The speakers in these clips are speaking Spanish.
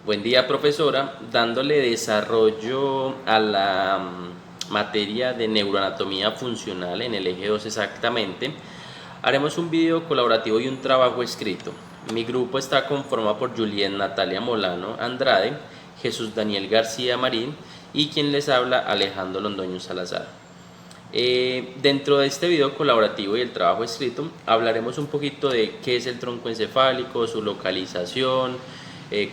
Buen día, profesora. Dándole desarrollo a la materia de neuroanatomía funcional en el eje 2 exactamente, haremos un video colaborativo y un trabajo escrito. Mi grupo está conformado por Julián Natalia Molano Andrade, Jesús Daniel García Marín y quien les habla, Alejandro Londoño Salazar. Dentro de este video colaborativo y el trabajo escrito hablaremos un poquito de qué es el tronco encefálico, su localización,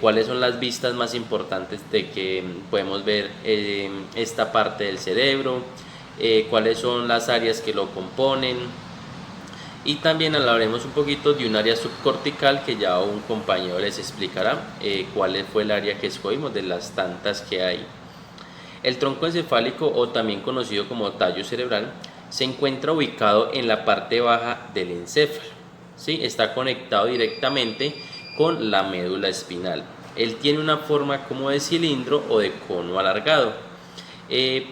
cuáles son las vistas más importantes de que podemos ver esta parte del cerebro, cuáles son las áreas que lo componen, y también hablaremos un poquito de un área subcortical que ya un compañero les explicará cuál fue el área que escogimos de las tantas que hay. El tronco encefálico, o también conocido como tallo cerebral, se encuentra ubicado en la parte baja del encéfalo. ¿Sí? Está conectado directamente con la médula espinal. Él tiene una forma como de cilindro o de cono alargado.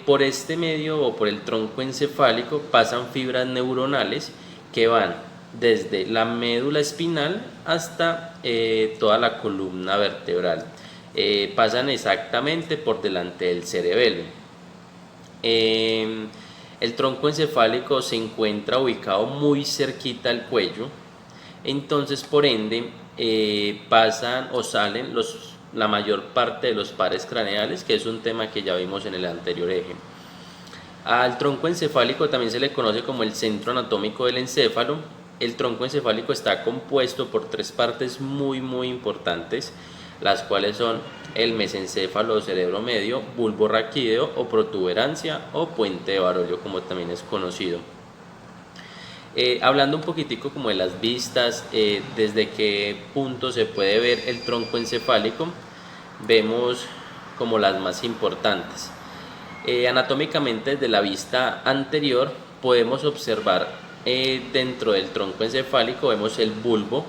Por este medio o por el tronco encefálico pasan fibras neuronales que van desde la médula espinal hasta toda la columna vertebral. Pasan exactamente por delante del cerebelo. El tronco encefálico se encuentra ubicado muy cerquita al cuello, entonces por ende pasan o salen la mayor parte de los pares craneales, que es un tema que ya vimos en el anterior eje. Al tronco encefálico también se le conoce como el centro anatómico del encéfalo. El tronco encefálico está compuesto por tres partes muy importantes, las cuales son el mesencéfalo o cerebro medio, bulbo raquídeo o protuberancia o puente de Barolio, como también es conocido. Hablando un poquitico como de las vistas, desde qué punto se puede ver el tronco encefálico, vemos como las más importantes. Anatómicamente, desde la vista anterior podemos observar dentro del tronco encefálico, vemos el bulbo,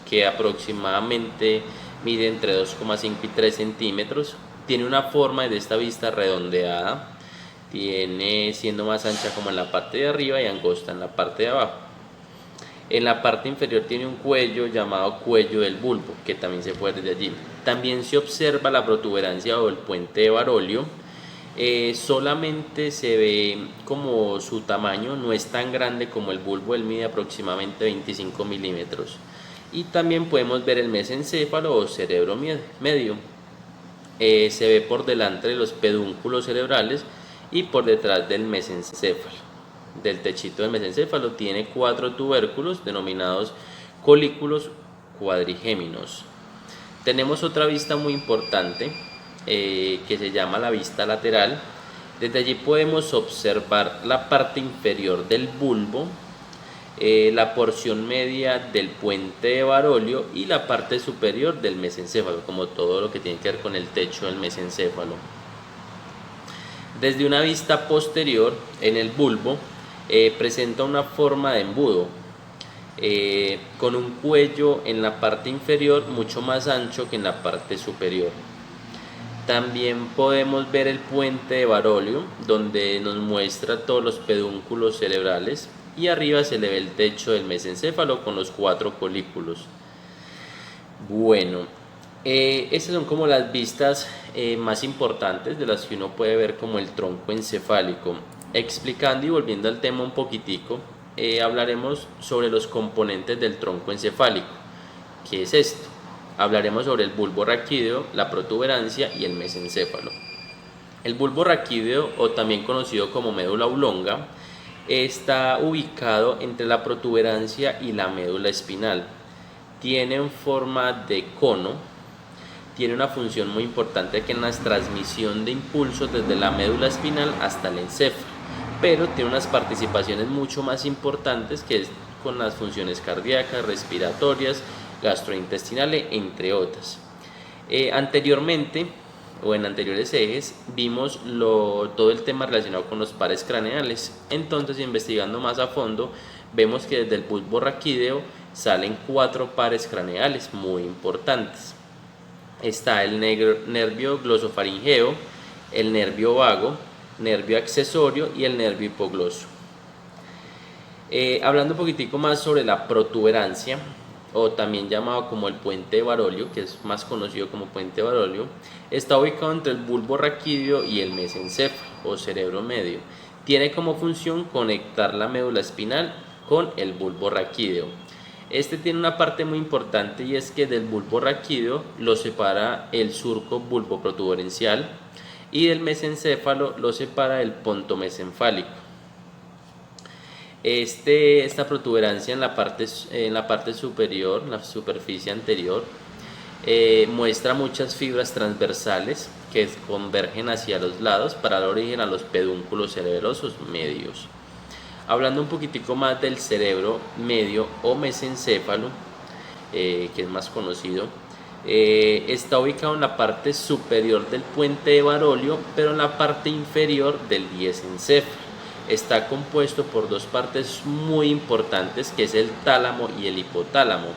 que aproximadamente mide entre 2,5 y 3 centímetros, tiene una forma de esta vista redondeada, tiene siendo más ancha como en la parte de arriba y angosta en la parte de abajo. En la parte inferior tiene un cuello llamado cuello del bulbo, que también se puede ver de allí. También se observa la protuberancia o el puente de Barolio. Solamente se ve como su tamaño no es tan grande como el bulbo, él mide aproximadamente 25 milímetros. Y también podemos ver el mesencéfalo o cerebro medio. Se ve por delante de los pedúnculos cerebrales y por detrás del mesencéfalo. Del techito del mesencéfalo tiene 4 tubérculos denominados colículos cuadrigéminos. Tenemos otra vista muy importante que se llama la vista lateral. Desde allí podemos observar la parte inferior del bulbo, la porción media del puente de Barolio y la parte superior del mesencéfalo, como todo lo que tiene que ver con el techo del mesencéfalo. Desde una vista posterior, en el bulbo, presenta una forma de embudo, con un cuello en la parte inferior mucho más ancho que en la parte superior. También podemos ver el puente de Barolio, donde nos muestra todos los pedúnculos cerebrales, y arriba se le ve el techo del mesencéfalo con los 4 colículos. Bueno, estas son como las vistas más importantes de las que uno puede ver como el tronco encefálico. Explicando y volviendo al tema un poquitico, hablaremos sobre los componentes del tronco encefálico. ¿Qué es esto? Hablaremos sobre el bulbo raquídeo, la protuberancia y el mesencéfalo. El bulbo raquídeo, o también conocido como médula oblonga, está ubicado entre la protuberancia y la médula espinal. Tiene forma de cono, tiene una función muy importante que es la transmisión de impulsos desde la médula espinal hasta el encéfalo, pero tiene unas participaciones mucho más importantes que es con las funciones cardíacas, respiratorias, gastrointestinales, entre otras. Anteriormente, o en anteriores ejes, vimos todo el tema relacionado con los pares craneales. Entonces, investigando más a fondo, vemos que desde el bulbo raquídeo salen 4 pares craneales muy importantes. Está el nervio glosofaringeo, el nervio vago, nervio accesorio y el nervio hipogloso. Hablando un poquitico más sobre la protuberancia, o también llamado como el puente de Barolio, que es más conocido como puente de Barolio, está ubicado entre el bulbo raquídeo y el mesencéfalo o cerebro medio. Tiene como función conectar la médula espinal con el bulbo raquídeo. Este tiene una parte muy importante, y es que del bulbo raquídeo lo separa el surco bulboprotuberencial y del mesencéfalo lo separa el ponto mesenfálico. Esta protuberancia en la parte superior, la superficie anterior, muestra muchas fibras transversales que convergen hacia los lados para dar origen a los pedúnculos cerebrosos medios. Hablando un poquitico más del cerebro medio o mesencéfalo, que es más conocido, está ubicado en la parte superior del puente de Barolio, pero en la parte inferior del diencéfalo. Está compuesto por dos partes muy importantes, que es el tálamo y el hipotálamo.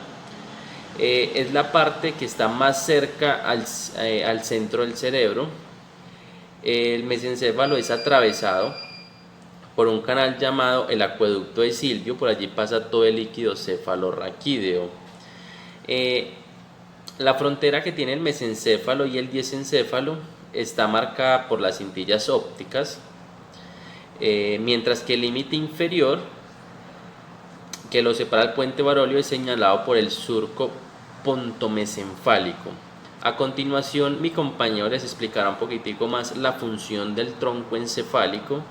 Es la parte que está más cerca al centro del cerebro. El mesencéfalo es atravesado por un canal llamado el acueducto de Silvio. Por allí pasa todo el líquido cefalorraquídeo. La frontera que tiene el mesencéfalo y el diencéfalo está marcada por las cintillas ópticas, mientras que el límite inferior que lo separa del puente Barolio es señalado por el surco pontomesenfálico. A continuación, mi compañero les explicará un poquitico más la función del tronco encefálico,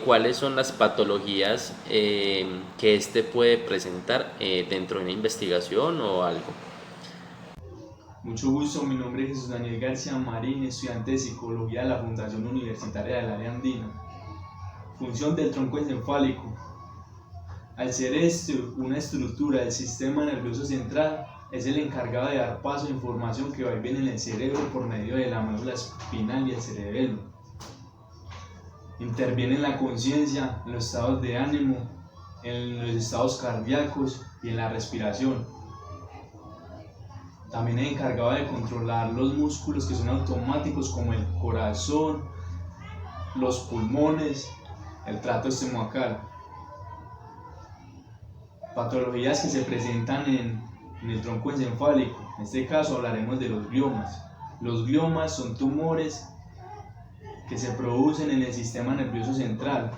cuáles son las patologías que este puede presentar dentro de una investigación o algo. Mucho gusto, mi nombre es Jesús Daniel García Marín, estudiante de Psicología de la Fundación Universitaria del Área Andina. Función del tronco encefálico. Al ser una estructura del sistema nervioso central, es el encargado de dar paso a información que va y viene en el cerebro por medio de la médula espinal y el cerebelo. Interviene en la conciencia, en los estados de ánimo, en los estados cardíacos y en la respiración. También es encargado de controlar los músculos que son automáticos, como el corazón, los pulmones, el tracto estomacal. Patologías que se presentan en el tronco encefálico. En este caso hablaremos de los gliomas. Los gliomas son tumores que se producen en el sistema nervioso central,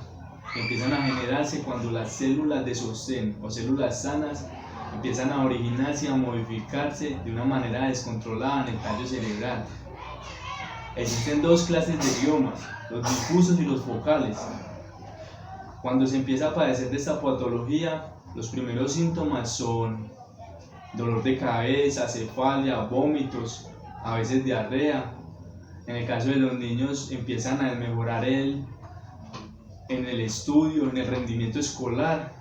que empiezan a generarse cuando las células de sostén o células sanas empiezan a originarse y a modificarse de una manera descontrolada en el tallo cerebral. Existen dos clases de gliomas, los difusos y los focales. Cuando se empieza a padecer de esta patología, los primeros síntomas son dolor de cabeza, cefalea, vómitos, a veces diarrea. En el caso de los niños empiezan a mejorar en el estudio, en el rendimiento escolar,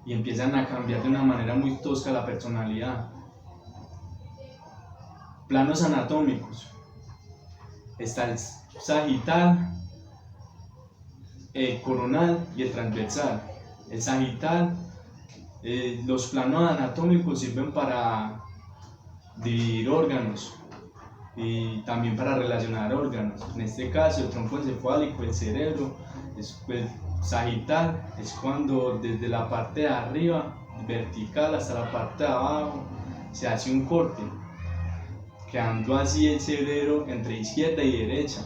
y empiezan a cambiar de una manera muy tosca la personalidad. Planos anatómicos. Está el sagital, el coronal y el transversal. El sagital, los planos anatómicos sirven para dividir órganos y también para relacionar órganos. En este caso, el tronco encefálico, el cerebro, el sagital es cuando desde la parte de arriba, vertical, hasta la parte de abajo, se hace un corte, quedando así el cerebro entre izquierda y derecha.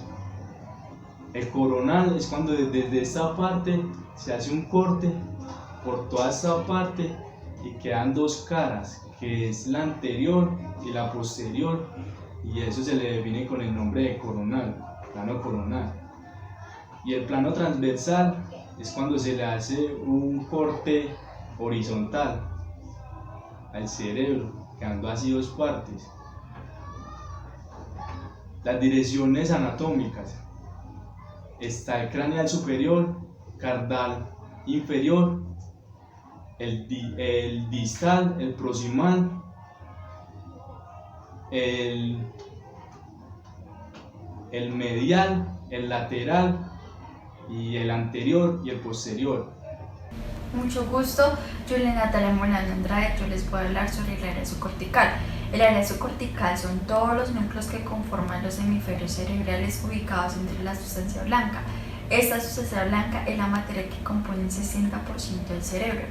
El coronal es cuando desde esta parte se hace un corte por toda esta parte y quedan dos caras, que es la anterior y la posterior, y eso se le define con el nombre de coronal, plano coronal. Y el plano transversal es cuando se le hace un corte horizontal al cerebro, quedando así dos partes. Las direcciones anatómicas. Está el craneal superior, cardal inferior, el distal, el proximal, el medial, el lateral y el anterior y el posterior. Mucho gusto, yo soy Natalia Morán Andrade. Yo les voy a hablar sobre el área subcortical. El área subcortical son todos los núcleos que conforman los hemisferios cerebrales ubicados entre la sustancia blanca. Esta sustancia blanca es la materia que compone el 60% del cerebro.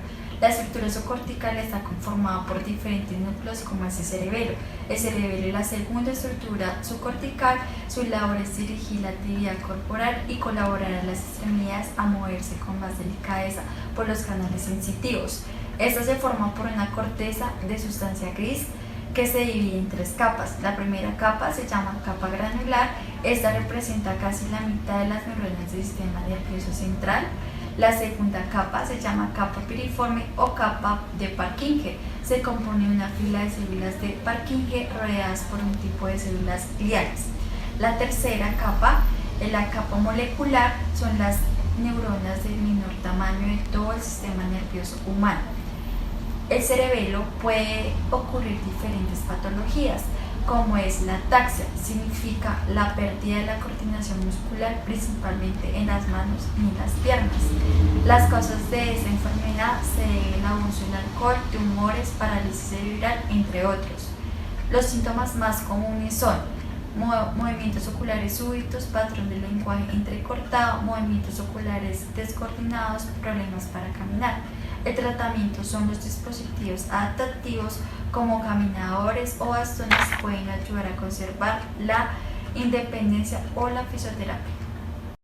La estructura subcortical está conformada por diferentes núcleos como es el cerebelo. El cerebelo es la segunda estructura subcortical. Su labor es dirigir la actividad corporal y colaborar a las extremidades a moverse con más delicadeza por los canales sensitivos. Esta se forma por una corteza de sustancia gris que se divide en 3 capas. La primera capa se llama capa granular. Esta representa casi la mitad de las neuronas del sistema nervioso central. La segunda capa se llama capa piriforme o capa de Purkinje. Se compone de una fila de células de Purkinje rodeadas por un tipo de células gliales. La tercera capa es la capa molecular, son las neuronas del menor tamaño de todo el sistema nervioso humano. El cerebelo puede ocurrir diferentes patologías, como es la ataxia, significa la pérdida de la coordinación muscular, principalmente en las manos y en las piernas. Las causas de esta enfermedad se deben al abuso del alcohol, tumores, parálisis cerebral, entre otros. Los síntomas más comunes son movimientos oculares súbitos, patrón de lenguaje entrecortado, movimientos oculares descoordinados, problemas para caminar. El tratamiento son los dispositivos adaptativos como caminadores o bastones, pueden ayudar a conservar la independencia o la fisioterapia.